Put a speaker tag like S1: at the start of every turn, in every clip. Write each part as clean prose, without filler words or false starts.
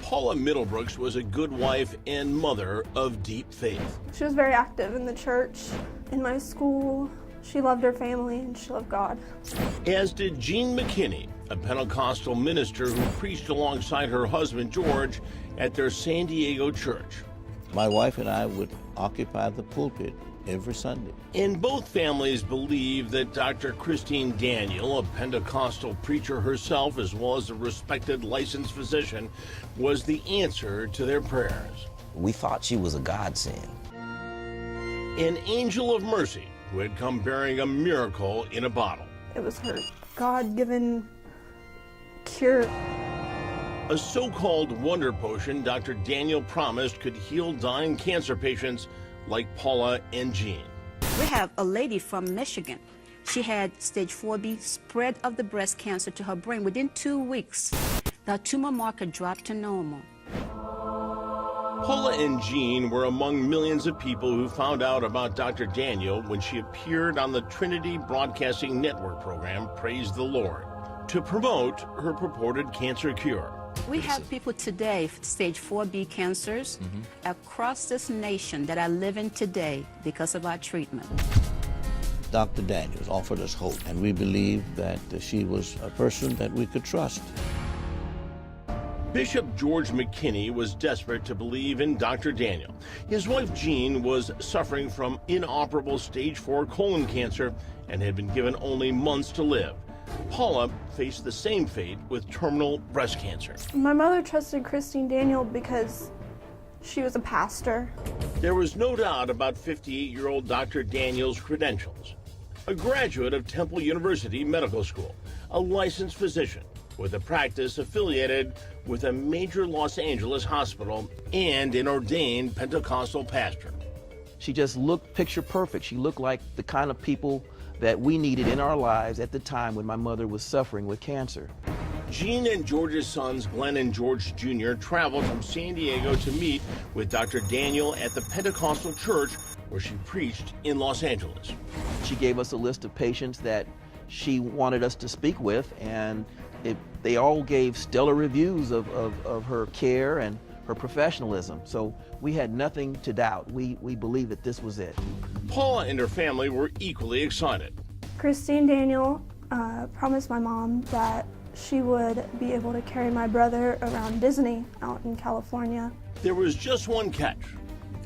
S1: Paula Middlebrooks was a good wife and mother of deep faith.
S2: She was very active in the church, in my school. She loved her family and she loved God.
S1: As did Jean McKinney, a Pentecostal minister who preached alongside her husband George at their San Diego church.
S3: My wife and I would occupy the pulpit every Sunday.
S1: And both families believe that Dr. Christine Daniel, a Pentecostal preacher herself as well as a respected licensed physician, was the answer to their prayers.
S4: We thought she was a godsend.
S1: An angel of mercy who had come bearing a miracle in a bottle.
S2: It was her God-given cure.
S1: A so-called wonder potion Dr. Daniel promised could heal dying cancer patients like Paula and Jean.
S5: We have a lady from Michigan. She had stage 4B spread of the breast cancer to her brain. Within 2 weeks, the tumor marker dropped to normal.
S1: Paula and Jean were among millions of people who found out about Dr. Daniel when she appeared on the Trinity Broadcasting Network program, Praise the Lord, to promote her purported cancer cure.
S5: We have people today, stage 4B cancers, across this nation that are living today because of our treatment.
S3: Dr. Daniels offered us hope, and we believed that she was a person that we could trust.
S1: Bishop George McKinney was desperate to believe in Dr. Daniel. His wife Jean was suffering from inoperable stage 4 colon cancer and had been given only months to live. Paula faced the same fate with terminal breast cancer.
S2: My mother trusted Christine Daniel because she was a pastor.
S1: There was no doubt about 58-year-old Dr. Daniel's credentials. A graduate of Temple University Medical School, a licensed physician with a practice affiliated with a major Los Angeles hospital, and an ordained Pentecostal pastor.
S6: She just looked picture perfect. She looked like the kind of people that we needed in our lives at the time when my mother was suffering with cancer.
S1: Jean and George's sons, Glenn and George Jr., traveled from San Diego to meet with Dr. Daniel at the Pentecostal church where she preached in Los Angeles.
S6: She gave us a list of patients that she wanted us to speak with, and they all gave stellar reviews of her care and her professionalism. So we had nothing to doubt. We believed that this was it.
S1: Paula and her family were equally excited.
S2: Christine Daniel promised my mom that she would be able to carry my brother around Disney out in California.
S1: There was just one catch.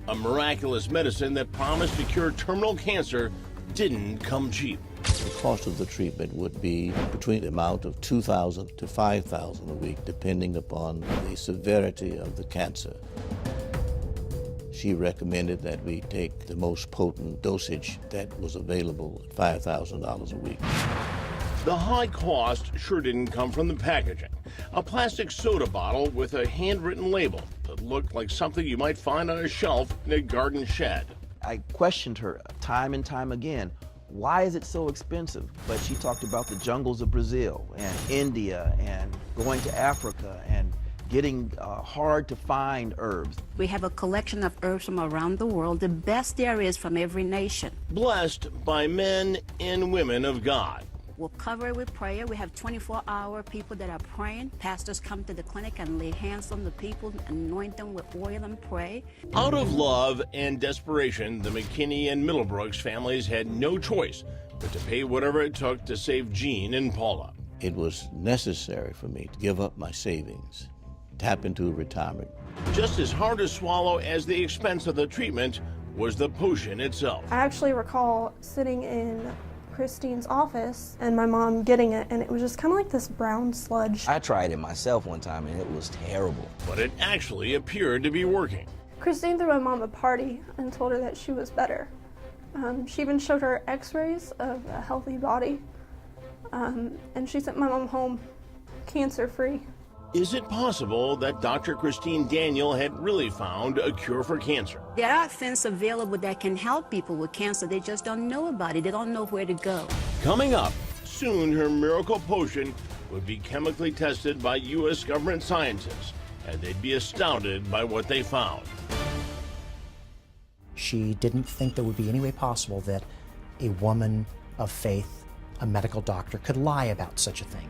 S1: A miraculous medicine that promised to cure terminal cancer didn't come cheap.
S3: The cost of the treatment would be between the amount of $2,000 to $5,000 a week, depending upon the severity of the cancer. She recommended that we take the most potent dosage that was available at $5,000 a week.
S1: The high cost sure didn't come from the packaging. A plastic soda bottle with a handwritten label that looked like something you might find on a shelf in a garden shed.
S6: I questioned her time and time again. Why is it so expensive? But she talked about the jungles of Brazil and India and going to Africa and getting hard to find herbs.
S5: We have a collection of herbs from around the world, the best there is from every nation.
S1: Blessed by men and women of God.
S5: We'll cover it with prayer. We have 24-hour people that are praying. Pastors come to the clinic and lay hands on the people, anoint them with oil and pray.
S1: Out of love and desperation, the McKinney and Middlebrooks families had no choice but to pay whatever it took to save Jean and Paula.
S3: It was necessary for me to give up my savings, tap into retirement.
S1: Just as hard to swallow as the expense of the treatment was the potion itself.
S2: I actually recall sitting in Christine's office and my mom getting it, and it was just kind of like this brown sludge.
S4: I tried it myself one time and it was terrible.
S1: But it actually appeared to be working.
S2: Christine threw my mom a party and told her that she was better. She even showed her x-rays of a healthy body, and she sent my mom home cancer-free.
S1: Is it possible that Dr. Christine Daniel had really found a cure for cancer?
S5: There are things available that can help people with cancer. They just don't know about it. They don't know where to go.
S1: Coming up, soon her miracle potion would be chemically tested by U.S. government scientists, and they'd be astounded by what they found.
S7: She didn't think there would be any way possible that a woman of faith, a medical doctor, could lie about such a thing.